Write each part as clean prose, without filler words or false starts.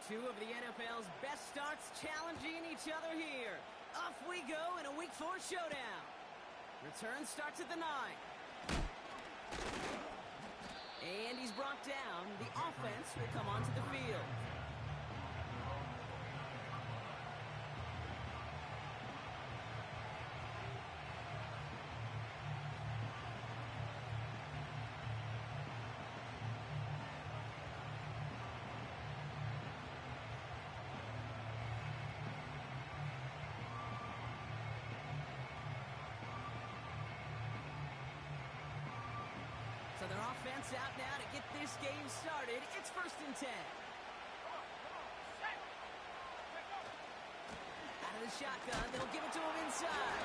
Two of the NFL's best starts challenging each other here. Off we go in a Week 4 showdown. Return starts at the 9. And he's brought down. The offense will come onto the field. So their offense out now to get this game started. It's 1st and 10. Out of the shotgun, they'll give it to him inside.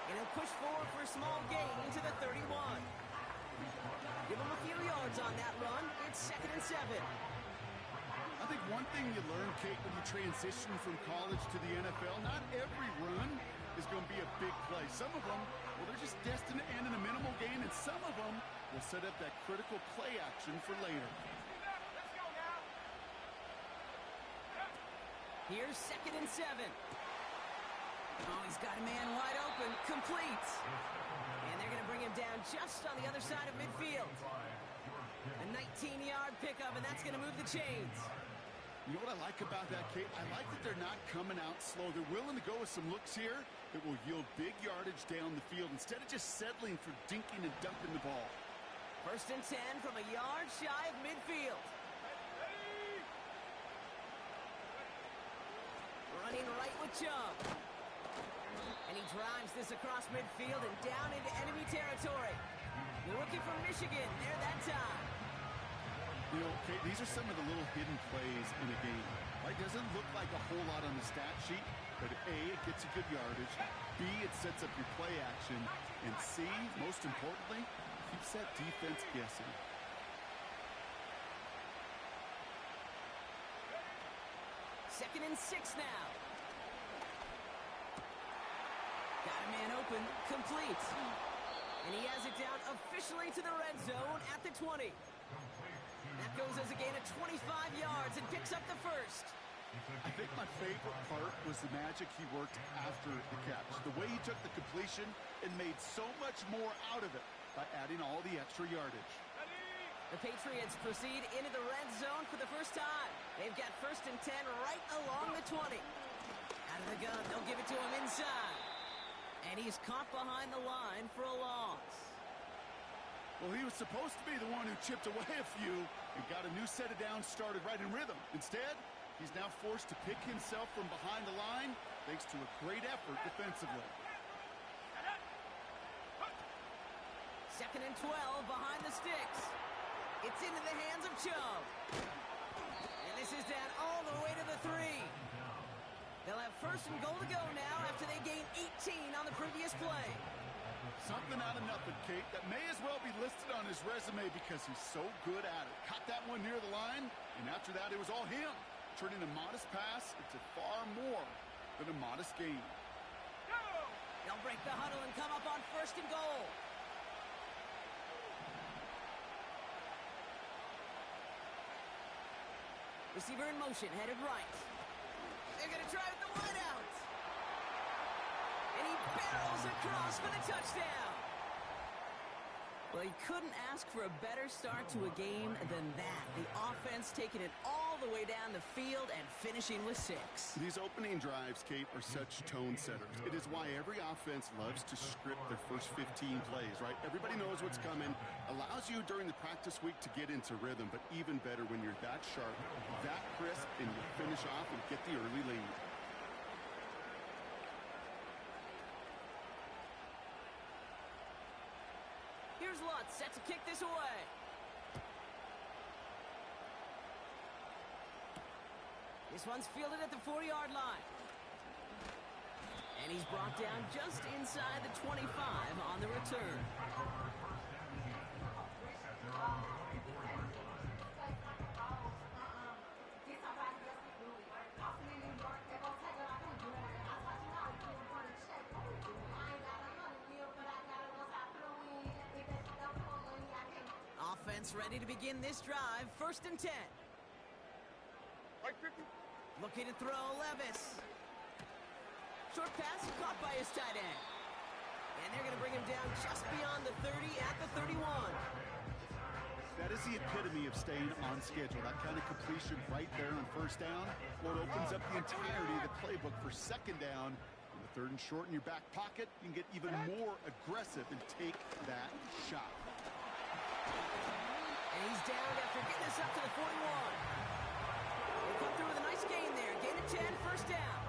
And he'll push forward for a small gain to the 31. Give him a few yards on that run. It's 2nd and 7. I think one thing you learn, Kate, when you transition from college to the NFL, not every run is going to be a big play. Some of them, well, they're just destined to end in a minimal gain, and some of them will set up that critical play action for later. Here's 2nd and 7. Oh, he's got a man wide open. Complete. And they're going to bring him down just on the other side of midfield. A 19-yard pickup, and that's going to move the chains. You know what I like about that, Kate? I like that they're not coming out slow. They're willing to go with some looks here that will yield big yardage down the field instead of just settling for dinking and dumping the ball. 1st and 10 from a yard shy of midfield. Running right with Chubb. And he drives this across midfield and down into enemy territory. The rookie from Michigan there that time. You know, Kate, these are some of the little hidden plays in a game. Right? Doesn't look like a whole lot on the stat sheet, but A, it gets you good yardage. B, it sets up your play action. And C, most importantly, keeps that defense guessing. Second and 6 now. Got a man open. Complete. And he has it down officially to the red zone at the 20. That goes as a gain of 25 yards and picks up the first. I think my favorite part was the magic he worked after the catch. The way he took the completion and made so much more out of it by adding all the extra yardage. The Patriots proceed into the red zone for the first time. They've got 1st and 10 right along the 20. Out of the gun, they'll give it to him inside. And he's caught behind the line for a loss. Well, he was supposed to be the one who chipped away a few and got a new set of downs started right in rhythm. Instead, he's now forced to pick himself from behind the line thanks to a great effort defensively. 2nd and 12 behind the sticks. It's into the hands of Chubb. And this is down all the way to the 3. They'll have 1st and goal to go now after they gain 18 on the previous play. Something out of nothing, Kate, that may as well be listed on his resume because he's so good at it. Caught that one near the line, and after that, it was all him, turning a modest pass into far more than a modest gain. They'll break the huddle and come up on 1st and goal. Receiver in motion, headed right. They're going to try with the wideout. And he barrels across for the touchdown. Well, he couldn't ask for a better start to a game than that. The offense taking it all the way down the field and finishing with 6. These opening drives, Kate, are such tone setters. It is why every offense loves to script their first 15 plays, right? Everybody knows what's coming. Allows you during the practice week to get into rhythm, but even better when you're that sharp, that crisp, and you finish off and get the early lead. Here's Lutz set to kick this away. This one's fielded at the 4-yard line. And he's brought down just inside the 25 on the return. Offense ready to begin this drive. 1st and 10. Right Looking to throw, Levis. Short pass caught by his tight end. And they're going to bring him down just beyond the 30 at the 31. That is the epitome of staying on schedule. That kind of completion right there on first down. Well, it opens up the entirety of the playbook for second down. On the third and short in your back pocket, you can get even more aggressive and take that shot. And he's down after getting this up to the 41. They come through with a nice gain there. Gain of 10, first down.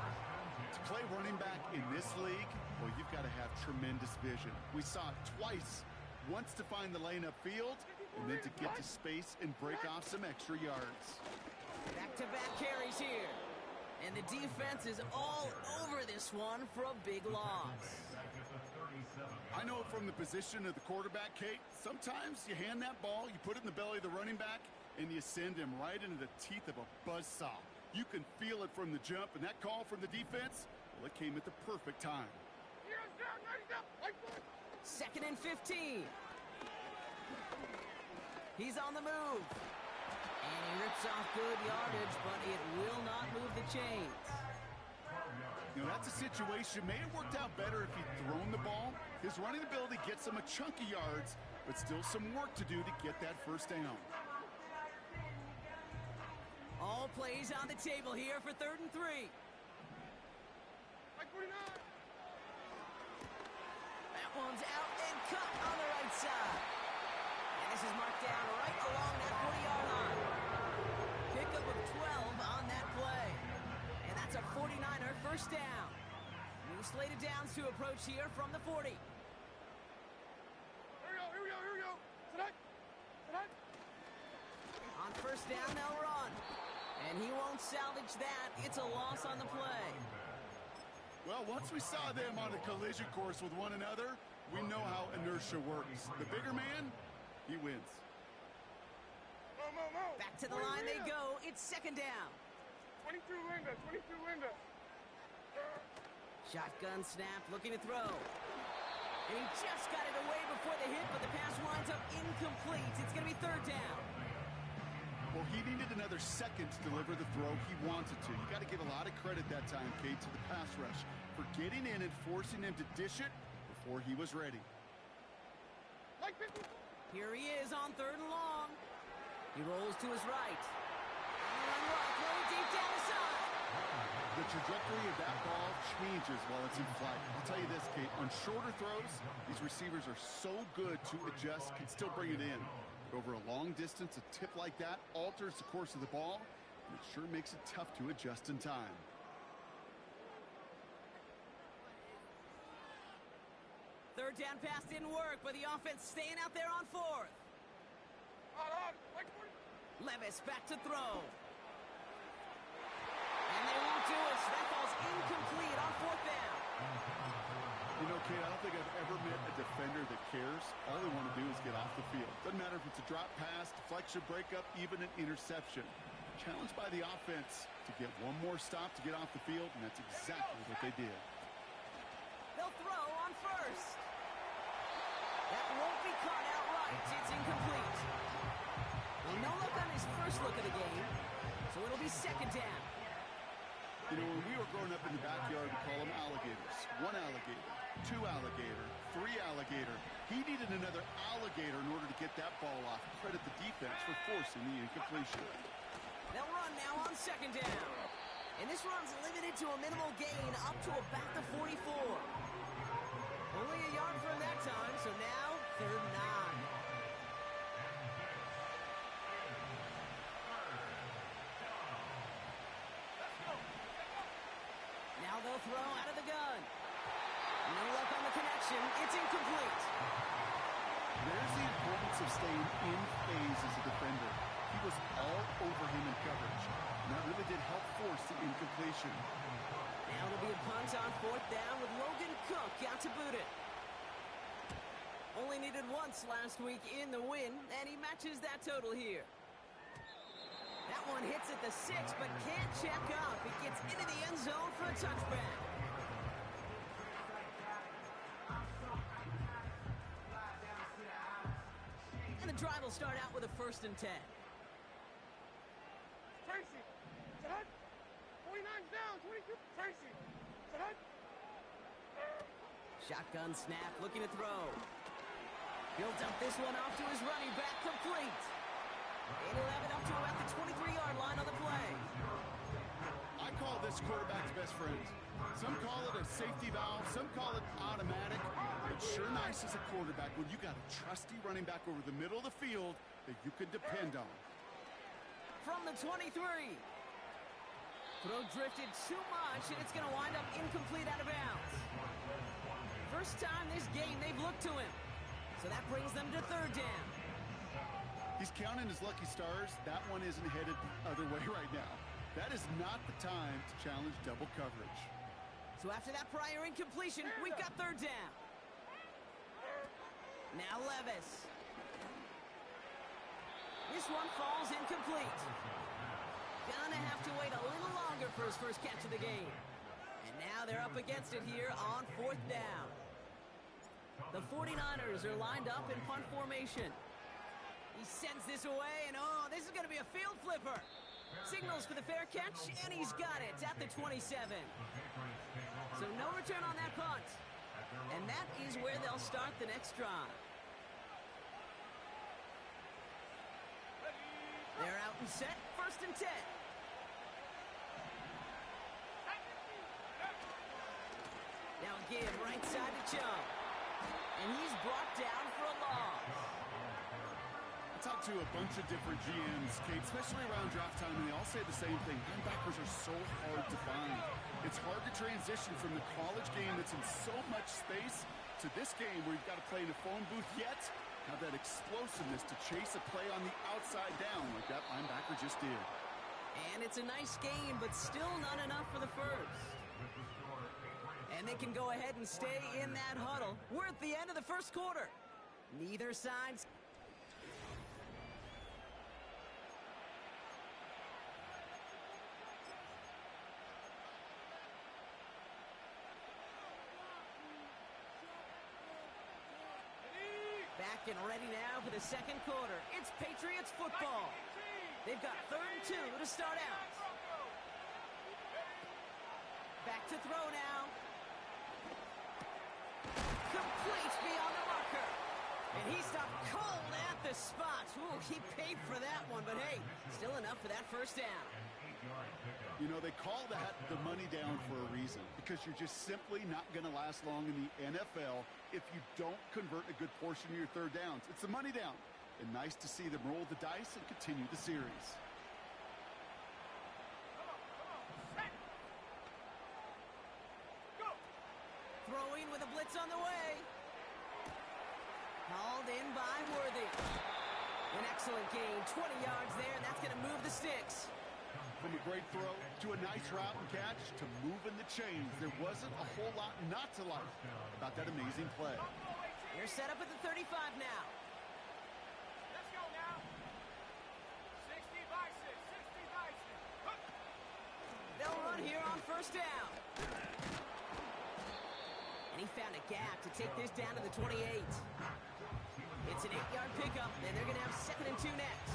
To play running back in this league, well, you've got to have tremendous vision. We saw it twice. Once to find the lane upfield, and then to get to space and break off some extra yards. Back-to-back carries here. And the defense is all over this one for a big loss. I know from the position of the quarterback, Kate, sometimes you hand that ball, you put it in the belly of the running back, and you send him right into the teeth of a buzzsaw. You can feel it from the jump, and that call from the defense, well, it came at the perfect time. Second and 15. He's on the move. And he rips off good yardage, but it will not move the chains. You know, that's a situation. May have worked out better if he'd thrown the ball. His running ability gets him a chunk of yards, but still some work to do to get that first down. All plays on the table here for 3rd and 3. That one's out and cut on the right side. And this is marked down right along that 40-yard line. Pickup of 12 on that play. And that's a 49er first down. New slated downs to approach here from the 40. Here we go. Tonight. On first down, they'll run. And he won't salvage that. It's a loss on the play. Well, once we saw them on a collision course with one another, we know how inertia works. The bigger man, he wins. Back to the line they go. It's second down. 22 Linda. Shotgun snap, looking to throw. And he just got it away before the hit, but the pass winds up incomplete. It's going to be third down. Well, he needed another second to deliver the throw he wanted to. You got to give a lot of credit that time, Kate, to the pass rush for getting in and forcing him to dish it before he was ready. Here he is on 3rd and long. He rolls to his right. Throwing deep down the side. The trajectory of that ball changes while it's in flight. I'll tell you this, Kate, on shorter throws, these receivers are so good to adjust, can still bring it in. But over a long distance, a tip like that alters the course of the ball, and it sure makes it tough to adjust in time. Third down pass didn't work, but the offense staying out there on 4th. Levis back to throw. And they won't do it, so that ball's incomplete on 4th down. You know, Kate, I don't think I've ever met a defender that cares. All they want to do is get off the field. Doesn't matter if it's a drop pass, deflection, breakup, even an interception. Challenged by the offense to get one more stop to get off the field, and that's exactly what they did. They'll throw on 1st. That won't be caught outright. It's incomplete. Well, no look on his first look of the game, so it'll be second down. You know, when we were growing up in the backyard, we call them alligators. 1 alligator, 2 alligator, 3 alligator. He needed another alligator in order to get that ball off. Credit the defense for forcing the incompletion. They'll run now on second down. And this run's limited to a minimal gain up to about the 44. Only a yard from that time, so now 3rd and 9. Now they'll throw out of the gun. No luck on the connection. It's incomplete. There's the importance of staying in phase as a defender. He was all over him in coverage. And that really did help force the incompletion. Now it'll be a punt on 4th down with Logan Cook out to boot it. Only needed once last week in the win, and he matches that total here. That one hits at the 6, but can't check up. It gets into the end zone for a touchback. And the drive will start out with a 1st and 10. Tracy, set. 1, Tracy. Tonight. Shotgun snap, looking to throw. He'll dump this one off to his running back, complete. And he'll have it up to about the 23-yard line on the play. I call this quarterback's best friend. Some call it a safety valve, some call it automatic. But sure nice as a quarterback when you got a trusty running back over the middle of the field that you can depend on. From the 23. Throw drifted too much, and it's going to wind up incomplete out of bounds. First time this game they've looked to him. So that brings them to third down. He's counting his lucky stars. That one isn't headed the other way right now. That is not the time to challenge double coverage. So after that prior incompletion, we've got third down. Now Levis. This one falls incomplete. Gonna have to wait a little longer for his first catch of the game. And now they're up against it here on fourth down. The 49ers are lined up in punt formation. He sends this away, and oh, this is going to be a field flipper. Signals for the fair catch, and he's got it at the 27. So no return on that punt. And that is where they'll start the next drive. They're out and set, first and 10. Now again, right side to Chubb. And he's brought down for a loss. I talked to a bunch of different GMs, Kate, especially around draft time, and they all say the same thing. Linebackers are so hard to find. It's hard to transition from the college game that's in so much space to this game where you've got to play in a phone booth, yet have that explosiveness to chase a play on the outside down like that linebacker just did. And it's a nice game, but still not enough for the first. And they can go ahead and stay in that huddle. We're at the end of the first quarter. Neither side's... Back and ready now for the second quarter. It's Patriots football. They've got 3rd and 2 to start out. Back to throw now. Complete beyond the marker. And he stopped cold at the spot. Ooh, he paid for that one, but hey, still enough for that first down. You know, they call that the money down for a reason, because you're just simply not going to last long in the NFL if you don't convert a good portion of your third downs. It's the money down. And nice to see them roll the dice and continue the series. Throwing with a blitz on the way. Hauled in by Worthy. An excellent gain, 20 yards there, and that's going to move the sticks. From a great throw to a nice route and catch to moving the chains, there wasn't a whole lot not to like about that amazing play. They're set up at the 35 now. Let's go now. 60 Bison, 60 Bison. They'll run here on first down. And he found a gap to take this down to the 28. It's an 8-yard pickup, and they're going to have 2nd and 2 next.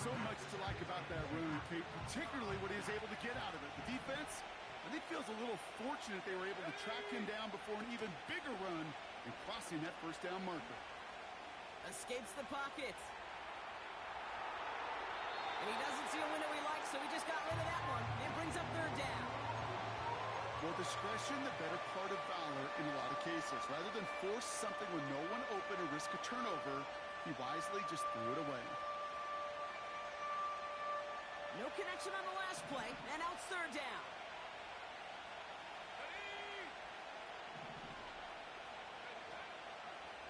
So much to like about that run, Kate, particularly what he was able to get out of it. The defense, I think, feels a little fortunate they were able to track him down before an even bigger run and crossing that first down marker. Escapes the pocket. And he doesn't see a window he likes, so he just got rid of that one. It brings up third down. Well, discretion, the better part of valor in a lot of cases. Rather than force something with no one open or risk a turnover, he wisely just threw it away. No connection on the last play, and now it's third down.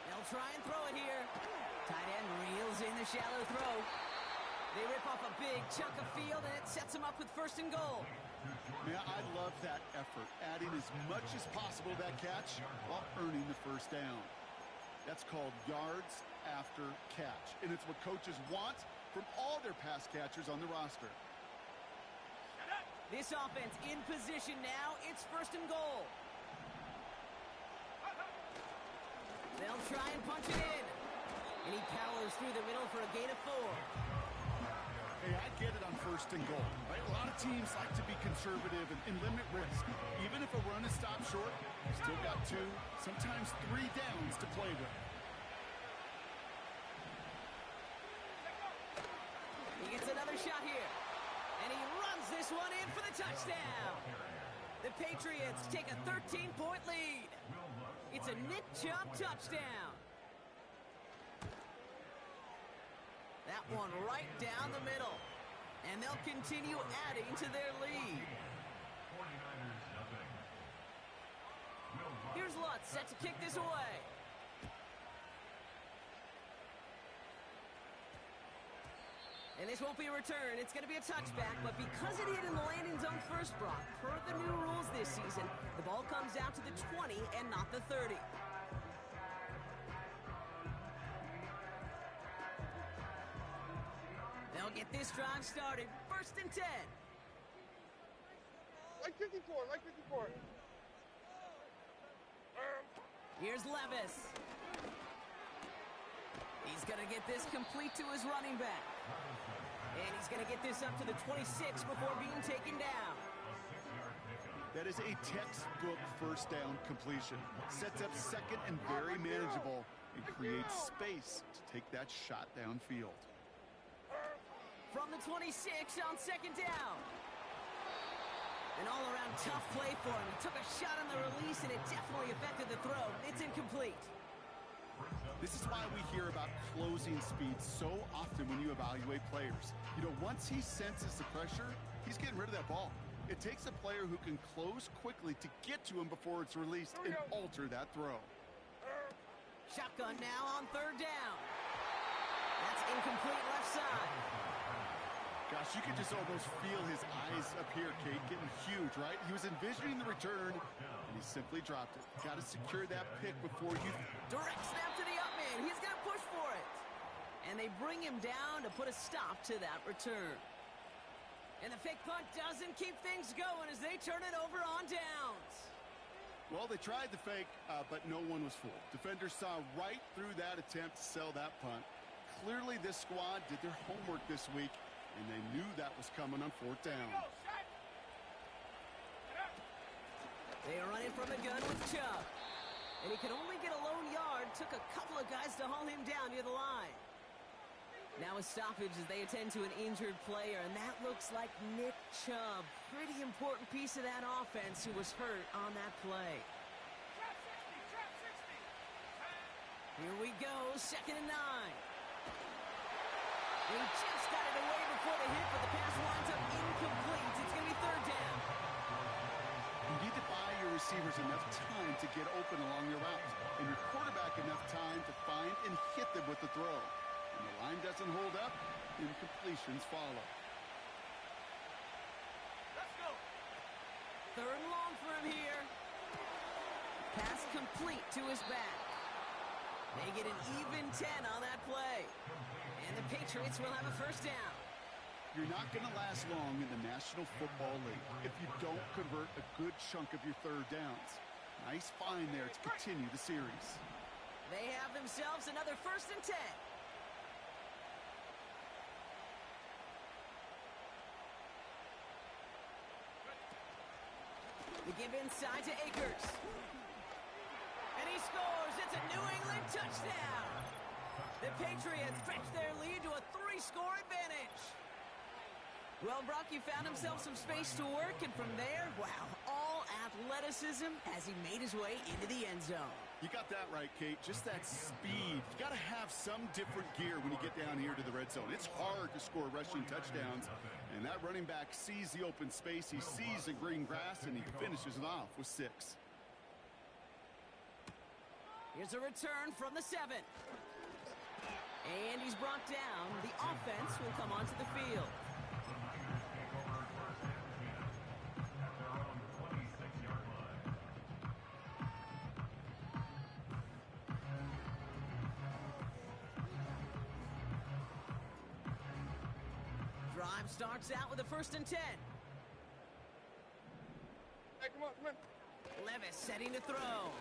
They'll try and throw it here. Tight end reels in the shallow throw. They rip off a big chunk of field, and it sets them up with 1st and goal. Man, I love that effort, adding as much as possible to that catch while earning the first down. That's called yards after catch, and it's what coaches want from all their pass catchers on the roster. This offense in position now. It's 1st and goal. They'll try and punch it in. And he powers through the middle for a gain of 4. Hey, I get it on 1st and goal, right? A lot of teams like to be conservative and limit risk. Even if a run is stopped short, you still got 2, sometimes 3 downs to play with. He gets another shot here. And he runs this one in for the touchdown. The Patriots take a 13-point lead. It's a Nick Chubb touchdown. That one right down the middle. And they'll continue adding to their lead. Here's Lutz set to kick this away. And this won't be a return. It's going to be a touchback. But because it hit in the landing zone first, Brock, per the new rules this season, the ball comes out to the 20 and not the 30. They'll get this drive started. 1st and 10. Like 54, like 54. Here's Levis. He's going to get this complete to his running back. And he's going to get this up to the 26 before being taken down. That is a textbook 1st down completion. Sets up 2nd and very manageable and creates space to take that shot downfield. From the 26 on 2nd down. An all-around tough play for him. He took a shot on the release, and it definitely affected the throw. It's incomplete. This is why we hear about closing speed so often when you evaluate players. You know, once he senses the pressure, he's getting rid of that ball. It takes a player who can close quickly to get to him before it's released and alter that throw. Shotgun now on 3rd down. That's incomplete left side. Gosh, you could just almost feel his eyes up here, Kate, getting huge, right? He was envisioning the return, and he simply dropped it. Got to secure that pick before you... Direct snap to the up man. He's going to push for it. And they bring him down to put a stop to that return. And the fake punt doesn't keep things going as they turn it over on downs. Well, they tried the fake, but no one was fooled. Defenders saw right through that attempt to sell that punt. Clearly, this squad did their homework this week, and they knew that was coming on 4th down. They are running from the gun with Chubb. And he could only get a lone yard. Took a couple of guys to haul him down near the line. Now a stoppage as they attend to an injured player, and that looks like Nick Chubb. Pretty important piece of that offense who was hurt on that play. Trap 60. Here we go, 2nd and 9. He just got it away before the hit, but the pass winds up incomplete. It's going to be 3rd down. You need to buy your receivers enough time to get open along your route, and your quarterback enough time to find and hit them with the throw. When the line doesn't hold up, incompletions follow. Let's go. 3rd and long for him here. Pass complete to his back. They get an even 10 on that play. And the Patriots will have a 1st down. You're not going to last long in the National Football League if you don't convert a good chunk of your 3rd downs. Nice find there to continue the series. They have themselves another 1st and 10. They give inside to Akers. And he scores. It's a New England touchdown. The Patriots stretch their lead to a 3-score advantage. Well, Brock, he found himself some space to work, and from there, wow, all athleticism as he made his way into the end zone. You got that right, Kate. Just that speed. You got to have some different gear when you get down here to the red zone. It's hard to score rushing touchdowns, and that running back sees the open space, he sees the green grass, and he finishes it off with 6. Here's a return from the 7. And he's brought down. The offense will come onto the field. Drive starts out with a 1st and 10. Hey, come on. Levis setting to throw.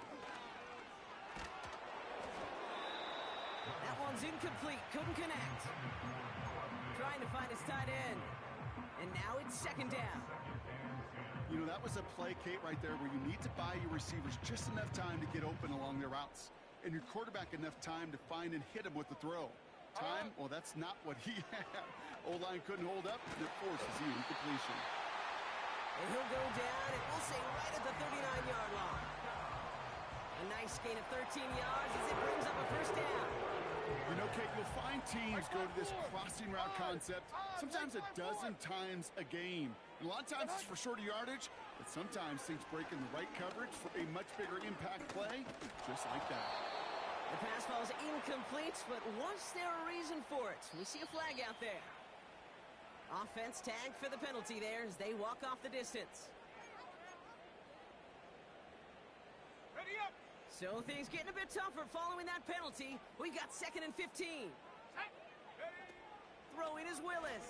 That one's incomplete. Couldn't connect. Trying to find his tight end. And now it's second down. You know, that was a play, Kate, right there where you need to buy your receivers just enough time to get open along their routes. And your quarterback enough time to find and hit him with the throw. Time? Well, that's not what he had. O-line couldn't hold up, and it forces the incompletion. And he'll go down, and we'll say right at the 39-yard line. A nice gain of 13 yards as it brings up a first down. You know, Kate, you'll find teams go to this crossing route concept sometimes a dozen times a game. And a lot of times it's for shorter yardage, but sometimes things break in the right coverage for a much bigger impact play, just like that. The pass ball is incomplete, but was there a reason for it? We see a flag out there. Offense tagged for the penalty there as they walk off the distance. Ready up. So things getting a bit tougher following that penalty. We got 2nd and 15. Throwing is Willis.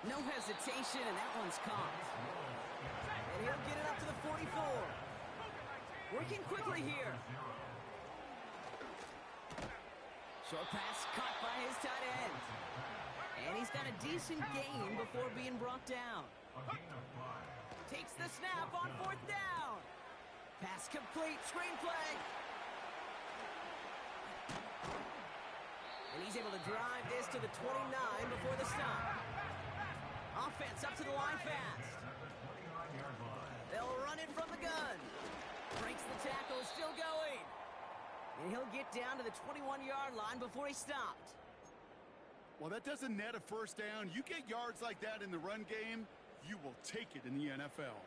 No hesitation, and that one's caught. And he'll get it up to the 44. Working quickly here. Short pass caught by his tight end. And he's got a decent gain before being brought down. Takes the snap on 4th down. Pass complete, screenplay. And he's able to drive this to the 29 before the stop. Offense up to the line fast. They'll run it from the gun. Breaks the tackle, still going. And he'll get down to the 21-yard line before he stopped. Well, that doesn't net a first down. You get yards like that in the run game, you will take it in the NFL.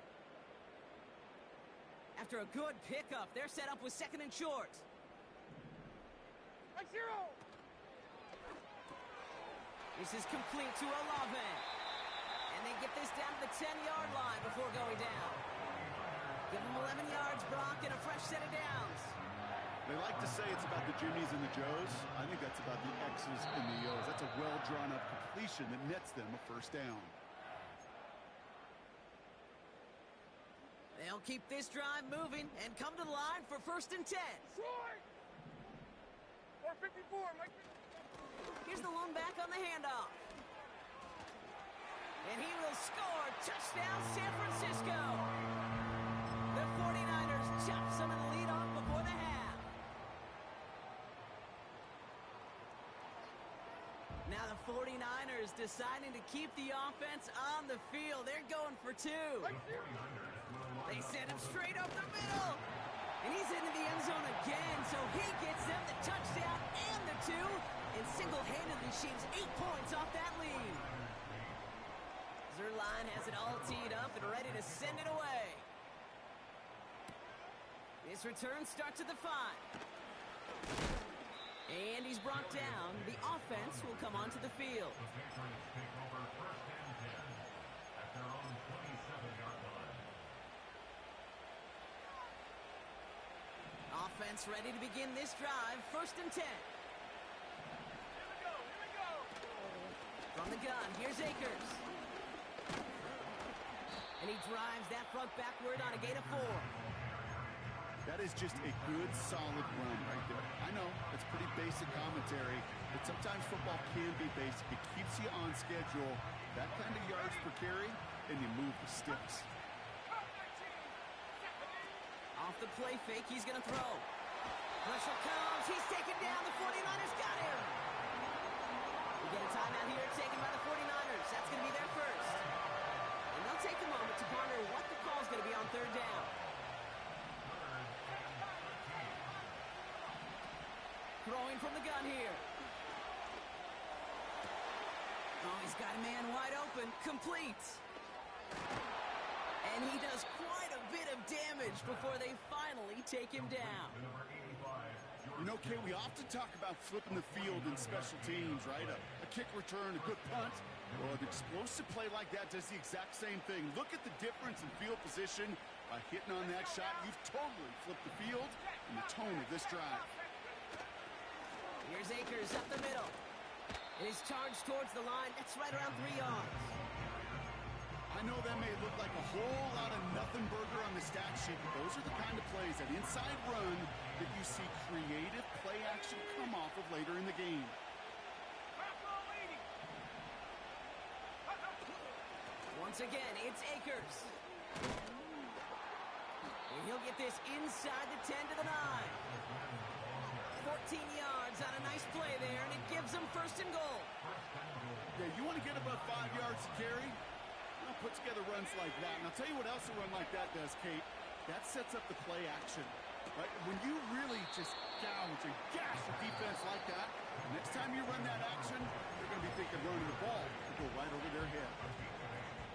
After a good pickup, they're set up with 2nd and short. Like 0. This is complete to Olave. And they get this down to the 10-yard line before going down. Give them 11 yards, Brock, and a fresh set of downs. They like to say it's about the Jimmies and the Joes. I think that's about the X's and the O's. That's a well-drawn-up completion that nets them a first down. They'll keep this drive moving and come to the line for 1st and 10. Troy! 454, Mike. Here's the one back on the handoff. And he will score. Touchdown, San Francisco. The 49ers chop some of the lead off before the half. Now the 49ers deciding to keep the offense on the field. They're going for 2. They send him straight up the middle. And he's into the end zone again, so he gets them the touchdown and the 2, and single-handedly shaves 8 points off that lead. Zerline has it all teed up and ready to send it away. This return starts at the 5. And he's brought down. The offense will come onto the field. Offense ready to begin this drive. 1st and 10. Here we go. From the gun, here's Akers. And he drives that front backward on a gain of 4. That is just a good, solid run right there. I know, it's pretty basic commentary, but sometimes football can be basic. It keeps you on schedule, that kind of yards per carry, and you move the sticks. Off the play fake, he's going to throw. Pressure comes, he's taken down. The 49ers got him. We get a timeout here taken by the 49ers. That's going to be their first. And they'll take a moment to ponder what the call's going to be on 3rd down. Throwing from the gun here. Oh, he's got a man wide open. Complete. And he does quite a bit of damage before they finally take him down. You know, Kay, we often talk about flipping the field in special teams, right? A kick return, a good punt. Well, an explosive play like that does the exact same thing. Look at the difference in field position. By hitting on that shot, you've totally flipped the field and the tone of this drive. Here's Akers up the middle. It is charged towards the line. That's right around 3 yards. I know that may look like a whole lot of nothing burger on the stat sheet, but those are the kind of plays, that inside run, that you see creative play action come off of later in the game. Once again, it's Akers. And he'll get this inside the 10 to the 9. 14 yards on a nice play there, and it gives them first and goal. Yeah, you want to get above 5 yards to carry? Well, put together runs like that. And I'll tell you what else a run like that does, Kate. That sets up the play action. Right? When you really just gouge and gash a defense like that, next time you run that action, they're going to be thinking running the ball to go right over their head.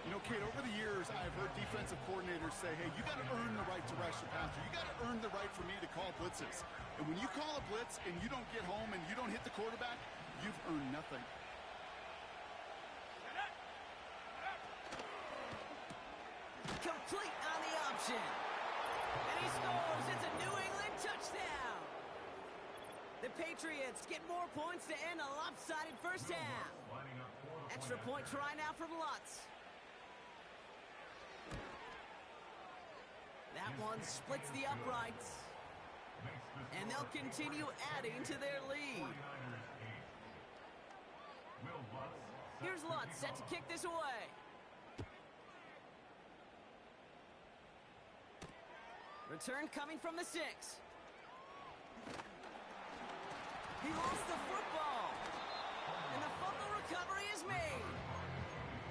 You know, Kate, over the years, I've heard defensive coordinators say, hey, you got to earn the right to rush the passer. You got to earn the right for me to call blitzes. And when you call a blitz and you don't get home and you don't hit the quarterback, you've earned nothing. Complete on the option. And he scores. It's a New England touchdown. The Patriots get more points to end a lopsided first half. Extra point try now from Lutz. That one splits the uprights. And they'll continue adding to their lead. Here's Lutz set to kick this away. Return coming from the 6. He lost the football. And the fumble recovery is made.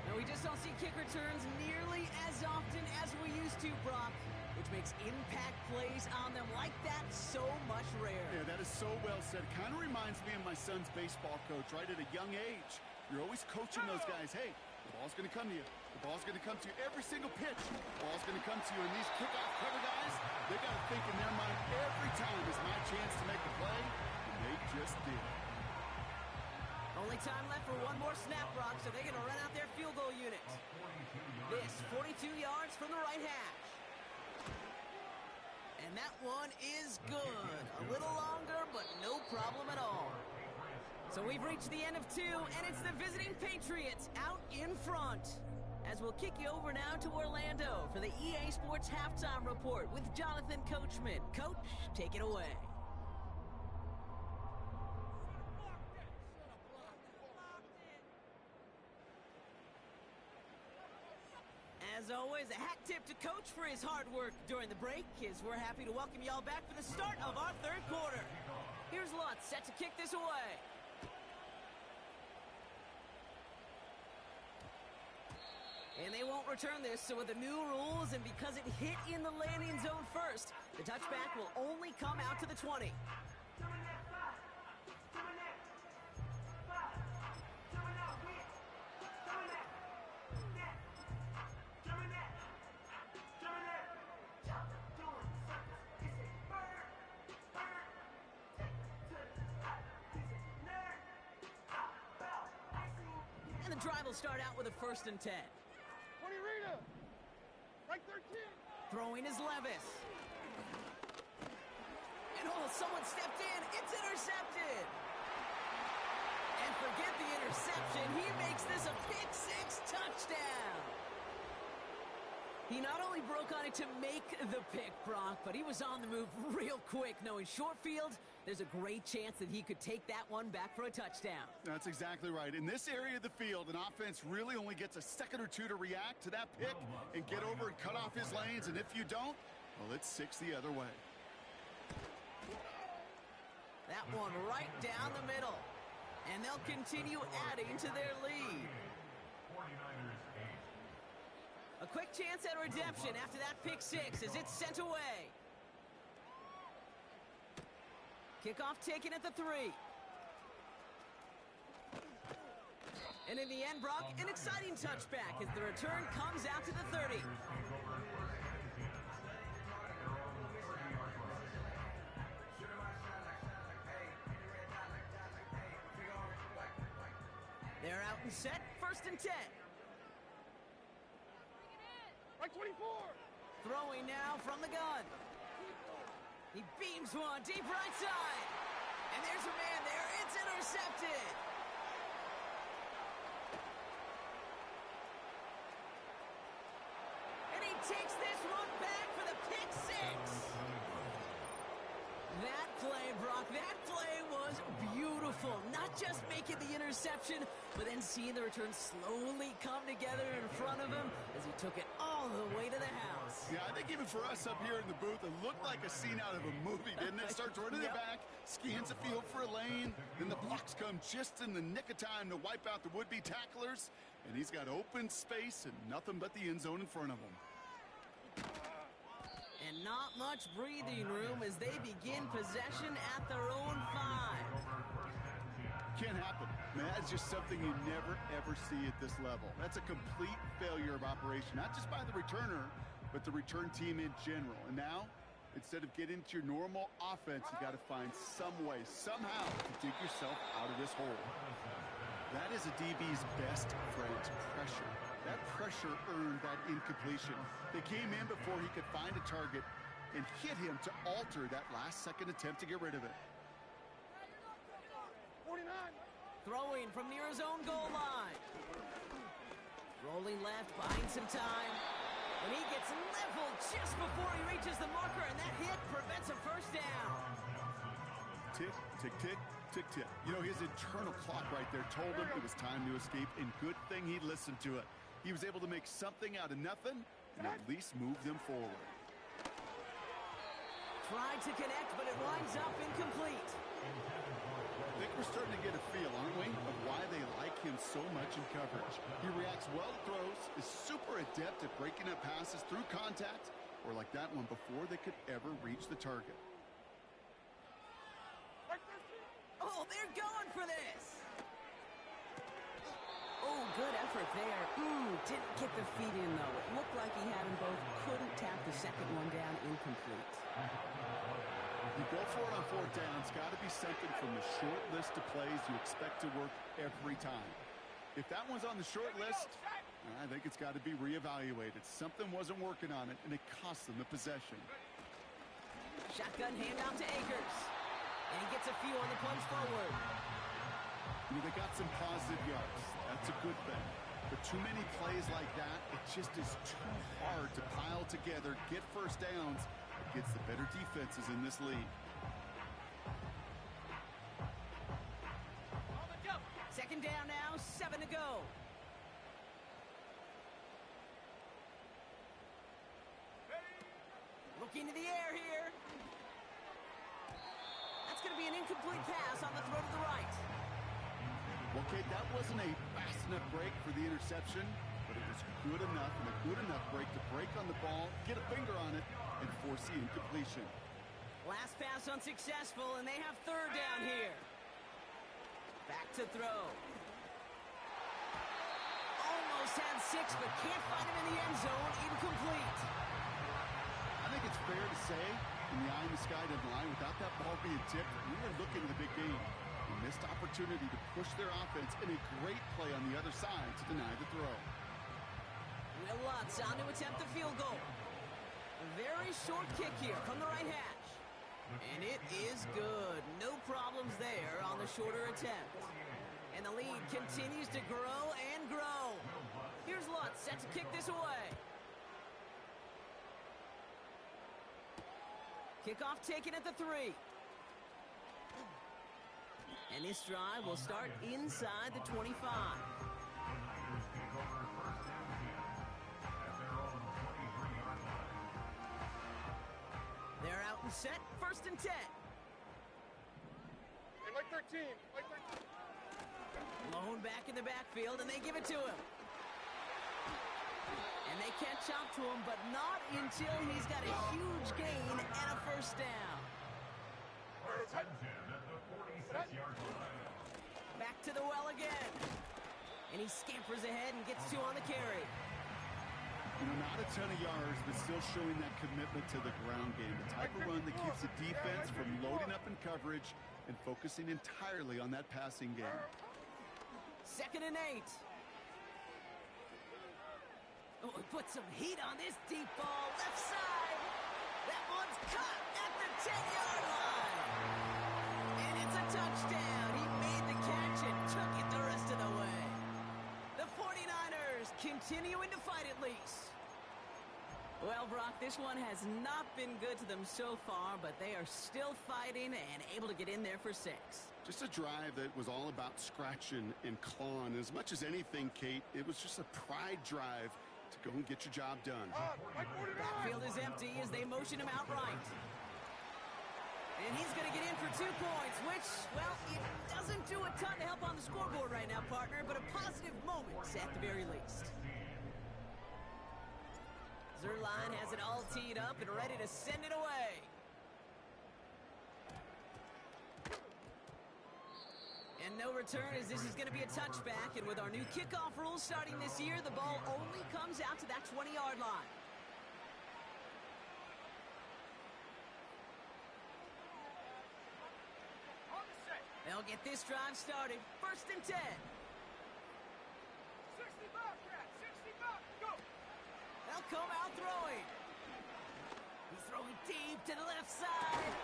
Now we just don't see kick returns nearly as often as we used to, Brock, which makes impact plays on them like that so much rarer. Yeah, that is so well said. Kind of reminds me of my son's baseball coach, right? At a young age, you're always coaching those guys. Hey, the ball's going to come to you. The ball's going to come to you every single pitch. The ball's going to come to you. And these kickoff cover guys, they got to think in their mind every time is my chance to make a play. And they just did. Only time left for one more snap, Brock, so they're going to run out their field goal unit. This, 42 yards from the right hash. And that one is good. A little longer, but no problem at all. So we've reached the end of 2, and it's the visiting Patriots out in front. As we'll kick you over now to Orlando for the EA Sports Halftime Report with Jonathan Coachman. Coach, take it away. As always, a hat tip to Coach for his hard work during the break, as we're happy to welcome y'all back for the start of our third quarter. Here's Lutz set to kick this away. And they won't return this, so with the new rules and because it hit in the landing zone first, the touchback will only come out to the 20. And the drive will start out with a 1st and 10. 20 Rita. Right 13. Throwing is Levis. And someone stepped in. It's intercepted. And forget the interception. He makes this a pick-6 touchdown. He not only broke on it to make the pick, Brock, but he was on the move real quick, knowing short field, there's a great chance that he could take that one back for a touchdown. That's exactly right. In this area of the field, an offense really only gets a second or two to react to that pick and get over and cut off his lanes. And if you don't, well, it's 6 the other way. That one right down the middle. And they'll continue adding to their lead. A quick chance at redemption after that pick-6 as it's sent away. Kickoff taken at the 3. And in the end, Brock, an exciting touchback as the return comes out to the 30. They're out and set, 1st and 10. Right 24. Throwing now from the gun. He beams one deep right side. And there's a man there. It's intercepted. And he takes this one back for the pick-6. beautiful. Not just making the interception, but then seeing the return slowly come together in front of him as he took it all the way to the house. Yeah, I think even for us up here in the booth, it looked like a scene out of a movie, didn't it? Starts running it back, scans the field for a lane, then the blocks come just in the nick of time to wipe out the would-be tacklers, and he's got open space and nothing but the end zone in front of him. And not much breathing room as they begin possession at their own 5. Can't happen. Man, that's just something you never, ever see at this level. That's a complete failure of operation, not just by the returner, but the return team in general. And now, instead of getting to your normal offense, you got to find some way, somehow, to dig yourself out of this hole. That is a DB's best friend, pressure. That pressure earned that incompletion. They came in before he could find a target and hit him to alter that last-second attempt to get rid of it. 49. Throwing from near his own goal line. Rolling left, buying some time. And he gets leveled just before he reaches the marker, and that hit prevents a first down. Tick, tick, tick, tick, tick. You know, his internal clock right there told him it was time to escape, and good thing he listened to it. He was able to make something out of nothing and at least move them forward. Tried to connect, but it winds up incomplete. I think we're starting to get a feel, aren't we, of why they like him so much in coverage. He reacts well to throws, is super adept at breaking up passes through contact, or like that one before they could ever reach the target. Oh, they're going for this. Oh, good effort there. Didn't get the feet in, though. It looked like he had them both. Couldn't tap the second one down. Incomplete. You go for it on fourth down. It's got to be something from the short list of plays you expect to work every time. If that one's on the short list, I think it's got to be reevaluated. Something wasn't working on it, and it cost them the possession. Shotgun handoff to Akers. And he gets a few on the plunge forward. You know, they got some positive yards. That's a good thing. But too many plays like that, it just is too hard to pile together, get first downs against the better defenses in this league. Second down now, 7 to go. Looking to the air here. That's going to be an incomplete pass on the throw to the right. Well, Kate, that wasn't a fast enough break for the interception, but it was good enough and a good enough break to break on the ball, get a finger on it, and force the incompletion. Last pass unsuccessful, and they have third down here. Back to throw. Almost had 6, but can't find him in the end zone. Incomplete. I think it's fair to say, in the eye in the sky deadline, without that ball being tipped, we were looking at the big game. A missed opportunity to push their offense, and a great play on the other side to deny the throw. Will Lutz on to attempt the field goal. A very short kick here from the right hash. And it is good. No problems there on the shorter attempt. And the lead continues to grow and grow. Here's Lutz set to kick this away. Kickoff taken at the 3. And this drive will start inside the 25. They're out and set, 1st and 10. Hey, Mike 13. Mike 13. Blown back in the backfield, and they give it to him. And they catch up to him, but not until he's got a huge gain and a first down. Back to the well again. And he scampers ahead and gets 2 on the carry. You know, not a ton of yards, but still showing that commitment to the ground game. The type of run that keeps the defense from loading up in coverage and focusing entirely on that passing game. 2nd and 8. Oh, he put some heat on this deep ball. Left side. That one's caught at the 10-yard line. And it's a touchdown. He made the catch and took it the rest of the way. The 49ers continuing to fight at least. Well, Brock, this one has not been good to them so far, but they are still fighting and able to get in there for 6. Just a drive that was all about scratching and clawing. As much as anything, Kate, it was just a pride drive to go and get your job done. Backfield is empty as they motion him outright. And he's going to get in for 2 points, which, well, it doesn't do a ton to help on the scoreboard right now, partner, but a positive moment at the very least. Zuerlein has it all teed up and ready to send it away. And no return as this is going to be a touchback. And with our new kickoff rules starting this year, the ball only comes out to that 20-yard line. They'll get this drive started. 1st and 10. 65, go! They'll come out throwing. He's throwing deep to the left side.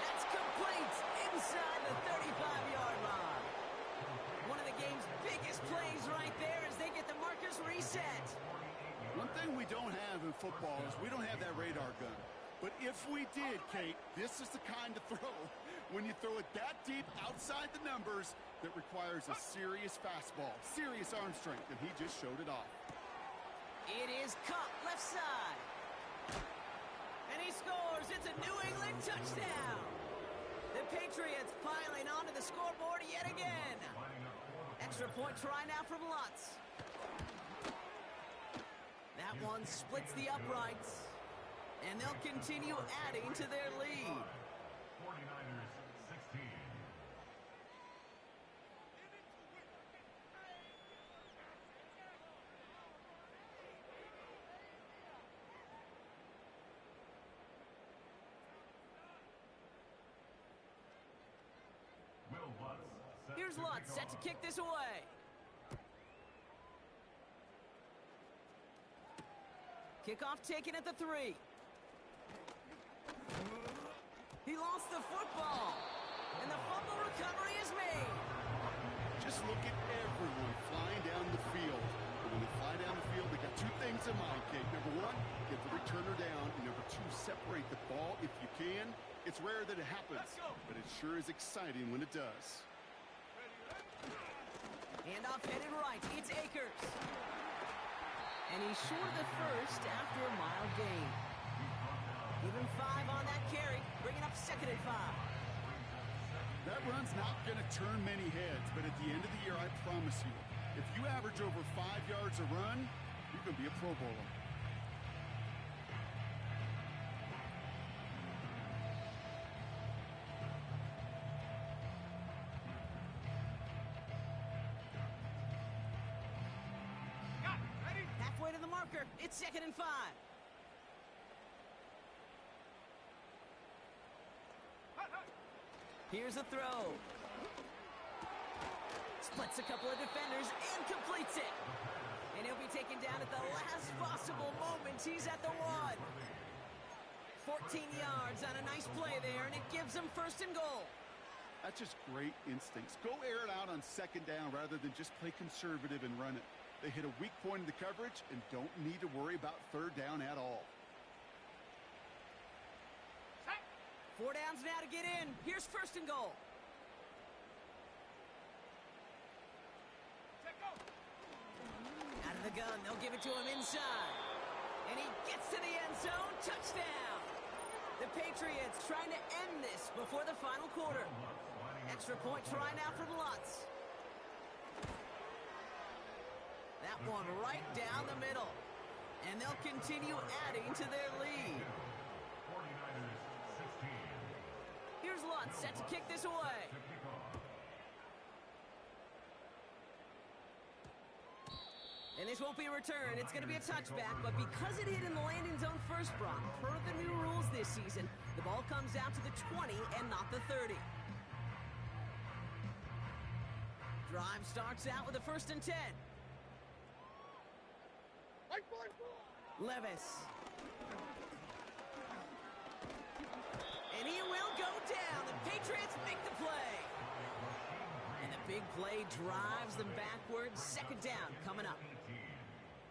That's complete inside the 35-yard line. One of the game's biggest plays right there as they get the markers reset. One thing we don't have in football is we don't have that radar gun. But if we did, Kate, this is the kind of throw, when you throw it that deep outside the numbers, that requires a serious fastball, serious arm strength, and he just showed it off. It is caught left side. And he scores. It's a New England touchdown. The Patriots piling onto the scoreboard yet again. Extra point try now from Lutz. That one splits the uprights. And they'll continue adding to their lead. 49ers 16. Here's Lutz set to kick this away. Kickoff taken at the 3. He lost the football. And the fumble recovery is made. Just look at everyone flying down the field. And when they fly down the field, they got 2 things in mind, Kate. Number 1, get the returner down. And number 2, separate the ball if you can. It's rare that it happens, but it sure is exciting when it does. Handoff headed right. It's Akers. And he's short of the first after a mild gain. Even 5 on that carry, bringing up 2nd and 5. That run's not going to turn many heads, but at the end of the year, I promise you, if you average over 5 yards a run, you're going to be a Pro Bowler. Halfway to the marker, it's 2nd and 5. Here's a throw. Splits a couple of defenders and completes it. And he'll be taken down at the last possible moment. He's at the 1. 14 yards on a nice play there, and it gives him 1st and goal. That's just great instincts. Go air it out on 2nd down rather than just play conservative and run it. They hit a weak point in the coverage and don't need to worry about 3rd down at all. 4 downs now to get in. Here's 1st and goal. Out of the gun, they'll give it to him inside. And he gets to the end zone. Touchdown. The Patriots trying to end this before the final quarter. Extra point try now from Lutz. That one right down the middle. And they'll continue adding to their lead. Here's Lutz set to kick this away. And this won't be a return. It's going to be a touchback, but because it hit in the landing zone first, Brock, per the new rules this season, the ball comes out to the 20 and not the 30. Drive starts out with a 1st and 10. Levis. And he will go down. The Patriots make the play. And the big play drives them backwards. 2nd down coming up.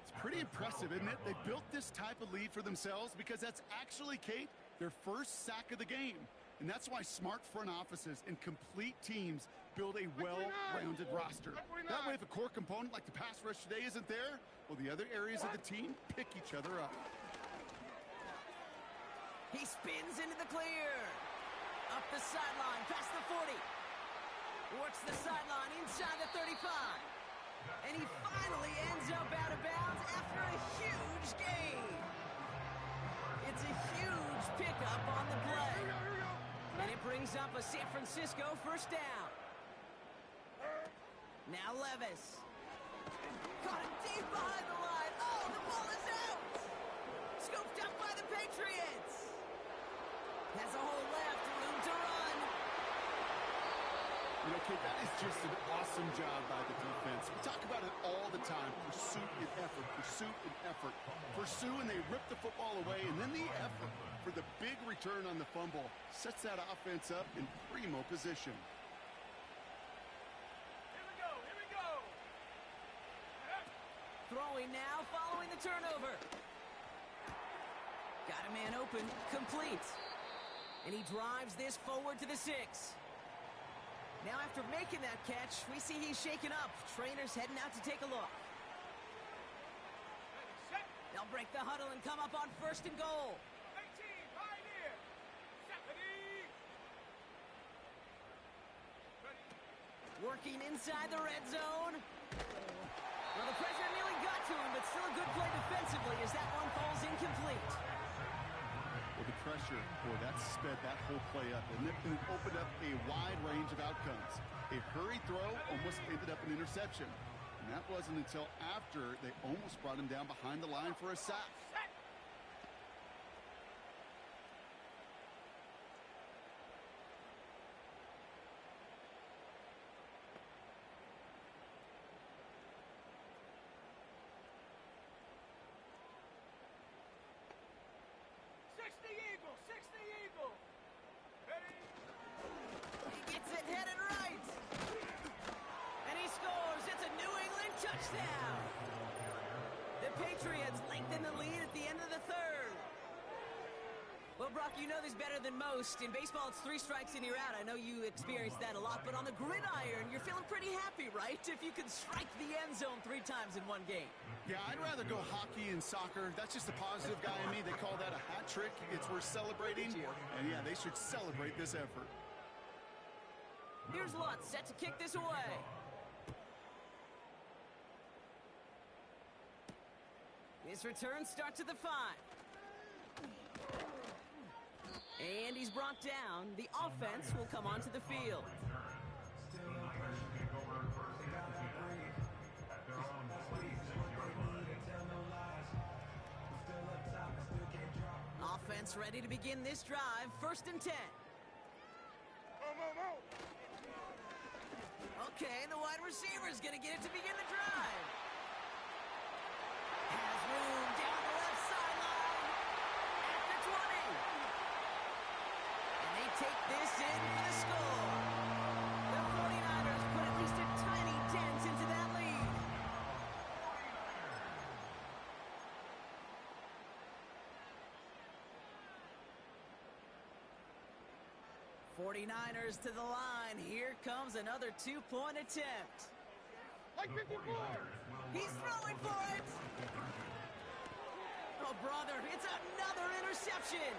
It's Pretty impressive, isn't it? They built this type of lead for themselves because that's actually, Kate, their first sack of the game. And that's why smart front offices and complete teams build a well-rounded roster. That way, if a core component like the pass rush today isn't there, well, the other areas of the team pick each other up. He spins into the clear. Up the sideline, past the 40. Works the sideline inside the 35. And he finally ends up out of bounds after a huge gain. It's a huge pickup on the play. And it brings up a San Francisco first down. Now Levis. Caught it deep behind the line. Oh, the ball is out. Scooped up by the Patriots. Has a hole left, room to run. You know, Kate, that is just an awesome job by the defense. We talk about it all the time. Pursuit and effort, pursuit and effort. Pursue and they rip the football away, and then the effort for the big return on the fumble sets that offense up in primo position. Here we go. Throwing now, following the turnover. Got a man open, complete. And he drives this forward to the 6. Now after making that catch, we see he's shaken up. Trainers heading out to take a look. Set. They'll break the huddle and come up on 1st and goal. 18, pioneer. Set. Ready. Working inside the red zone. Well, the pressure nearly got to him, but still a good play defensively as that one falls incomplete. Well, the pressure, boy, that sped that whole play up, and it opened up a wide range of outcomes. A hurried throw almost ended up an interception. And that wasn't until after they almost brought him down behind the line for a sack. Set. Six the eagle. Ready. He gets it headed right. And he scores. It's a New England touchdown. The Patriots lengthen the lead at the end of the 3rd. Well, Brock, you know this better than most. In baseball, it's 3 strikes and you're out. I know you experienced that a lot, but on the gridiron, you're feeling pretty happy, right? If you can strike the end zone 3 times in one game. Yeah, I'd rather go hockey and soccer. That's just a positive guy in me. They call that a hat trick. It's worth celebrating. And yeah, they should celebrate this effort. Here's Lutz set to kick this away. His return starts at the 5. And he's brought down. The offense will come onto the field. Offense ready to begin this drive. 1st and 10. Okay, the wide receiver's going to get it to begin the drive. Has room down the left sideline. At the 20. And they take this in for the score. The 49ers put at least a tiny dent into that lead. '49ers to the line. Here comes another 2-point attempt. Like 54. He's throwing for it. Oh, brother, it's another interception.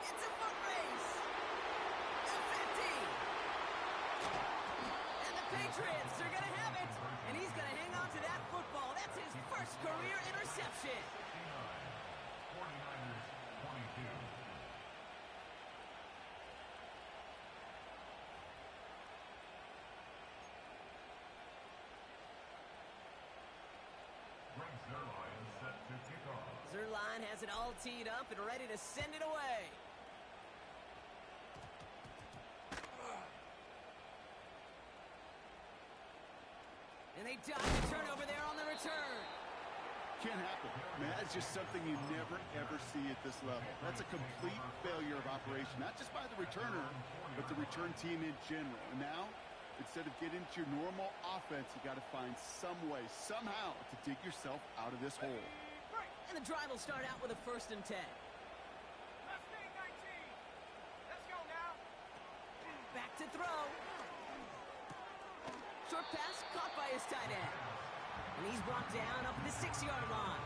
It's a foot race. The 50. And the Patriots are going to have it. And he's going to hang on to that football. That's his first career interception. 49ers 22. Zerline set to kick off. Zerline has it all teed up and ready to send it away. And they dodge the turnover there on the return. Can't happen. Man, that's just something you never, ever see at this level. That's a complete failure of operation, not just by the returner, but the return team in general. And now, Instead of getting into your normal offense, you got to find some way, somehow, to dig yourself out of this hole. And the drive will start out with a 1st and 10. Let's stay 19. Let's go now. Back to throw. Short pass caught by his tight end. And he's brought down up the 6-yard line.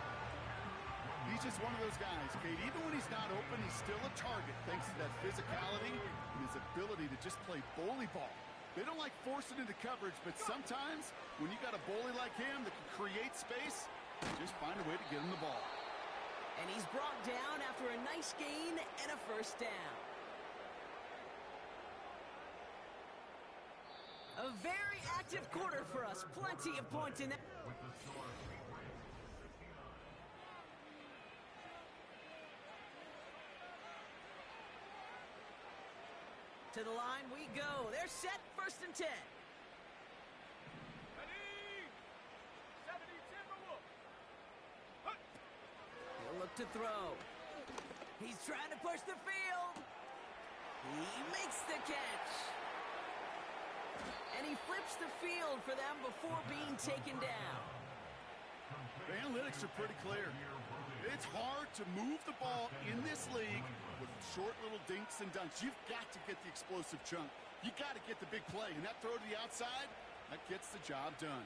He's just one of those guys, Kate. Even when he's not open, he's still a target thanks to that physicality and his ability to just play bully ball. They don't like forcing into coverage, but sometimes when you got a bully like him that can create space, just find a way to get him the ball. And he's brought down after a nice gain and a 1st down. A very active quarter for us. Plenty of points in that. With the score 3 points to 69. To the line we go. They're set, 1st and 10. Ready. 70 Timberwolves. Hut. He'll look to throw. He's trying to push the field. He makes the catch. And he flips the field for them before being taken down. The analytics are pretty clear. It's hard to move the ball in this league with short little dinks and dunks. You've got to get the explosive chunk. You got to get the big play. And that throw to the outside, that gets the job done.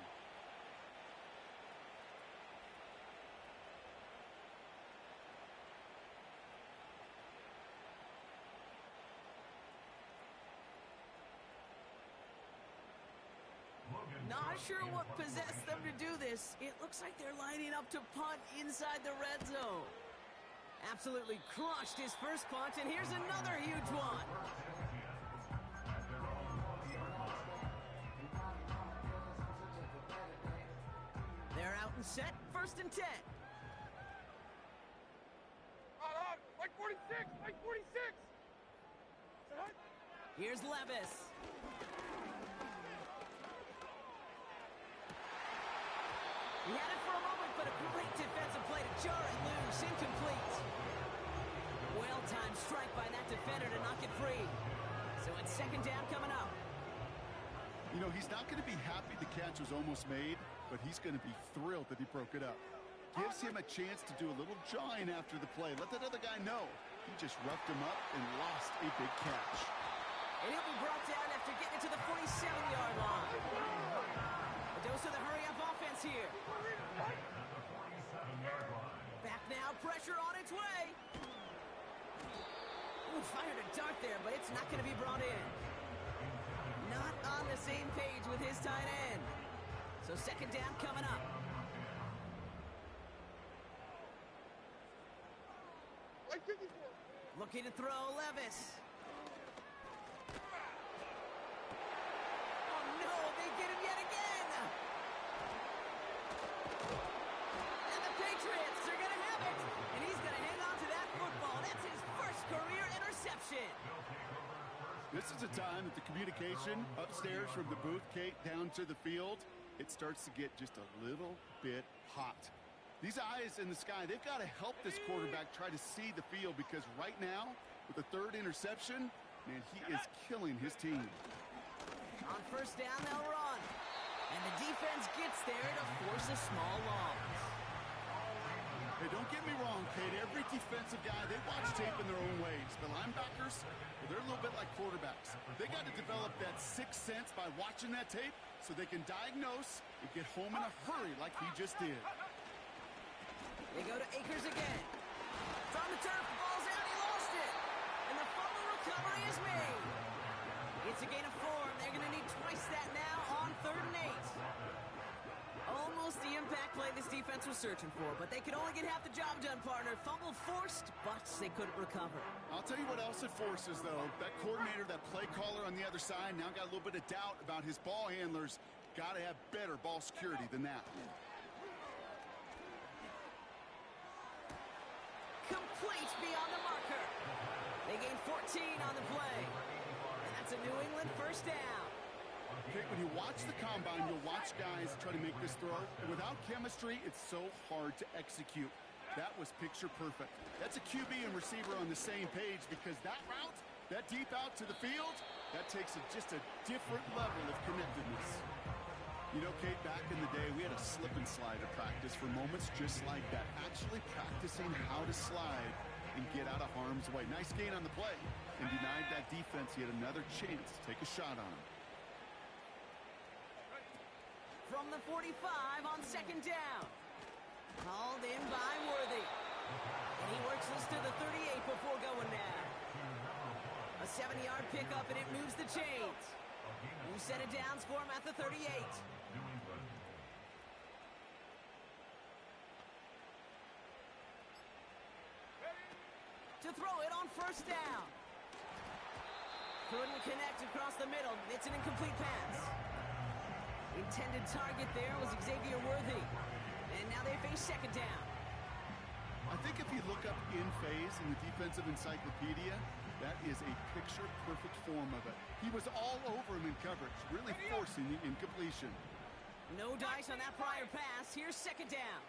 Not sure what possessed them to do this. It looks like they're lining up to punt inside the red zone. Absolutely crushed his first punt, and here's another huge one. They're out and set, 1st and 10. On. Like 46. Like 46. Hut. Here's Levis. He had it for a moment, but a great defensive play to jar it loose. Incomplete. Well-timed strike by that defender to knock it free. So it's 2nd down coming up. You know, he's not going to be happy the catch was almost made, but he's going to be thrilled that he broke it up. Gives him a chance to do a little jawing after the play. Let that other guy know. He just roughed him up and lost a big catch. And he'll be brought down after getting it to the 47-yard line. A dose of the hurry-up offense here. Back now, pressure on its way. Ooh, fired a dart there, but it's not going to be brought in. Not on the same page with his tight end. So 2nd down coming up. Like 54. Looking to throw, Levis. Oh no, they get him yet again. And the Patriots are going to have it. And he's going to hang on to that football. That's his first career interception. This is a time that the communication upstairs from the booth, Kate, down to the field, it starts to get just a little bit hot. These eyes in the sky, they've got to help this quarterback try to see the field because right now, with the 3rd interception, man, he is killing his team. On 1st down, they'll run. And the defense gets there to force a small loss. Hey, don't get me wrong, Kate. Every defensive guy, they watch tape in their own ways. But linebackers, well, they're a little bit like quarterbacks. They got to develop that sixth sense by watching that tape so they can diagnose and get home in a hurry like he just did. They go to Akers again. From the turf, ball's out, he lost it. And the fumble recovery is made. It's a gain of 4, and they're going to need twice that now on 3rd and 8. Almost the impact play this defense was searching for, but they could only get half the job done, partner. Fumble forced, but they couldn't recover. I'll tell you what else it forces, though. That coordinator, that play caller on the other side, now got a little bit of doubt about his ball handlers. Got to have better ball security than that. Complete beyond the marker. They gain 14 on the play. And that's a New England 1st down. Okay, when you watch the combine, you'll watch guys try to make this throw. And without chemistry, it's so hard to execute. That was picture perfect. That's a QB and receiver on the same page because that route, that deep out to the field, That takes just a different level of connectedness. You know, Kate, back in the day, we had a slip and slide at practice for moments just like that. Actually practicing how to slide and get out of harm's way. Nice gain on the play. And denied that defense yet another chance to take a shot on him. From the 45 on second down. Called in by Worthy. And he works this to the 38 before going down. A 70-yard pickup, and it moves the chains. New set of downs for him at the 38. To throw it on first down. Couldn't connect across the middle. It's an incomplete pass. Intended target there was Xavier Worthy. And now they face second down. I think if you look up in phase in the defensive encyclopedia, that is a picture-perfect form of it. He was all over him in coverage, really forcing the incompletion. No dice on that prior pass. Here's second down.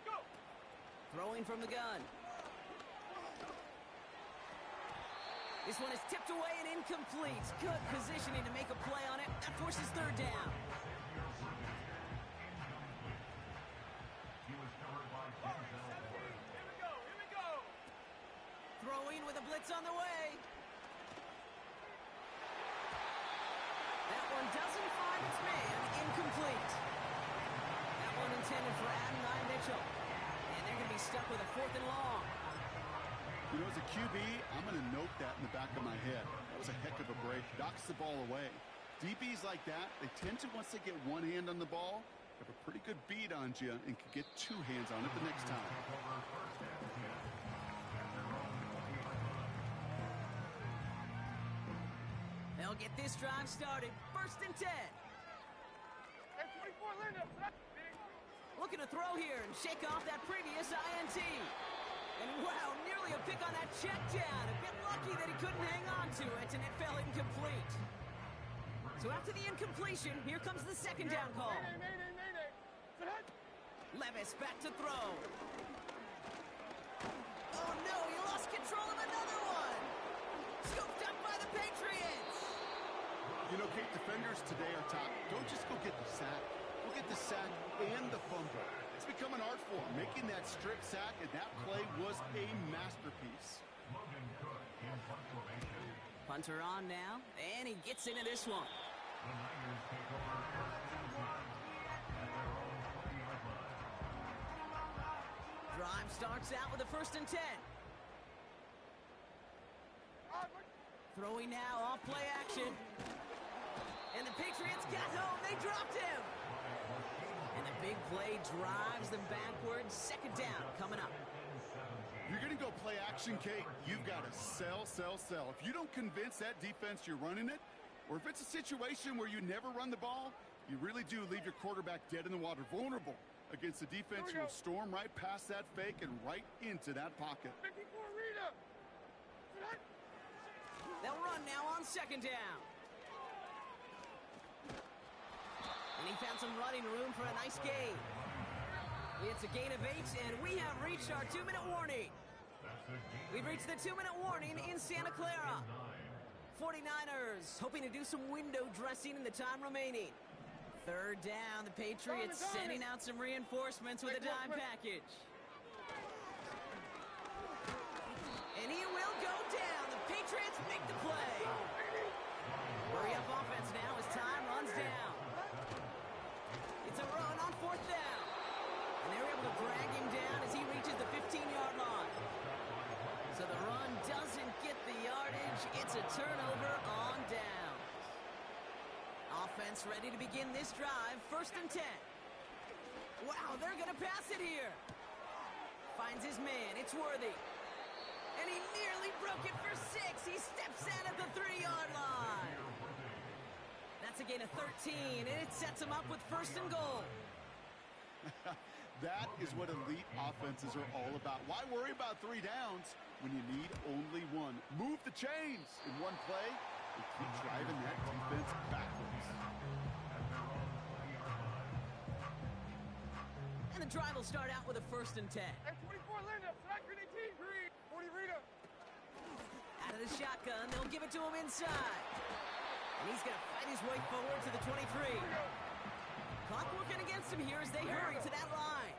Go! Throwing from the gun. This one is tipped away and incomplete. Good positioning to make a play on it. That forces third down. Throwing with a blitz on the way. That one doesn't find its man. Incomplete. That one intended for Adonai Mitchell. And they're going to be stuck with a 4th and long. You know, as a QB, I'm going to note that in the back of my head. That was a heck of a break. Knocks the ball away. DBs like that, they tend to, once they get one hand on the ball, have a pretty good beat on you and can get two hands on it the next time. They'll get this drive started. 1st and 10. Hey, 24, Linda. Looking to throw here and shake off that previous INT. And wow, nearly a pick on that check down. A bit lucky that he couldn't hang on to it, and it fell incomplete. So after the incompletion, here comes the second down call. Mayday. Levis back to throw. Oh no, he lost control of another one. Scooped up by the Patriots. You know, Kate, defenders today are top. Don't just go get the sack. Go get the sack and the fumble. It's become an art form, making that strip sack, and that play was a masterpiece. Punter on now, and he gets into this one. Drive starts out with a 1st and 10. Throwing now off play action. And the Patriots got home. They dropped him. And the big play drives them backwards. Second down coming up. You're going to go play action, Kate. You've got to sell. If you don't convince that defense you're running it, or if it's a situation where you never run the ball, you really do leave your quarterback dead in the water, vulnerable against the defense who will storm right past that fake and right into that pocket. 54, Rita. They'll run now on second down. And he found some running room for a nice gain. It's a gain of 8, and we have reached our 2-minute warning. We've reached the 2-minute warning in Santa Clara. 49ers hoping to do some window dressing in the time remaining. Third down, the Patriots sending out some reinforcements with a dime package. And he will go down. The Patriots make the play. Hurry up offense now as time runs down. It's a run on 4th down. And they're able to drag him down as he reaches the 15-yard line. So the run doesn't get the yardage. It's a turnover on downs. Offense ready to begin this drive. 1st and 10. Wow, they're going to pass it here. Finds his man. It's Worthy. And he nearly broke it for 6. He steps in at the 3-yard line. That's a gain of 13, and it sets him up with 1st and goal. That is what elite offenses are all about. Why worry about 3 downs when you need only 1? Move the chains in one play and keep driving that defense backwards. And the drive will start out with a 1st and 10. Hey, 24, Linda. Second and 18, Green. 40, Rita. Out Out of the shotgun, they'll give it to him inside. And he's going to fight his way forward to the 23. Clock working against him here as they hurry to that line.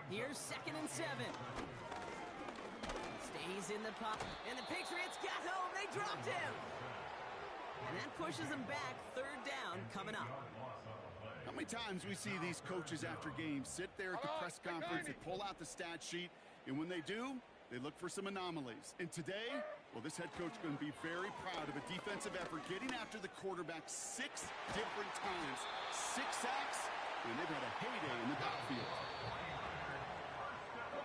Here's 2nd and 7. Stays in the pocket. And the Patriots got home. They dropped him. And that pushes them back. 3rd down coming up. How many times we see these coaches after games sit there at the press conference and pull out the stat sheet, and when they do, they look for some anomalies. And today, well, this head coach is going to be very proud of a defensive effort getting after the quarterback 6 different times. 6 sacks, and they've had a heyday in the backfield.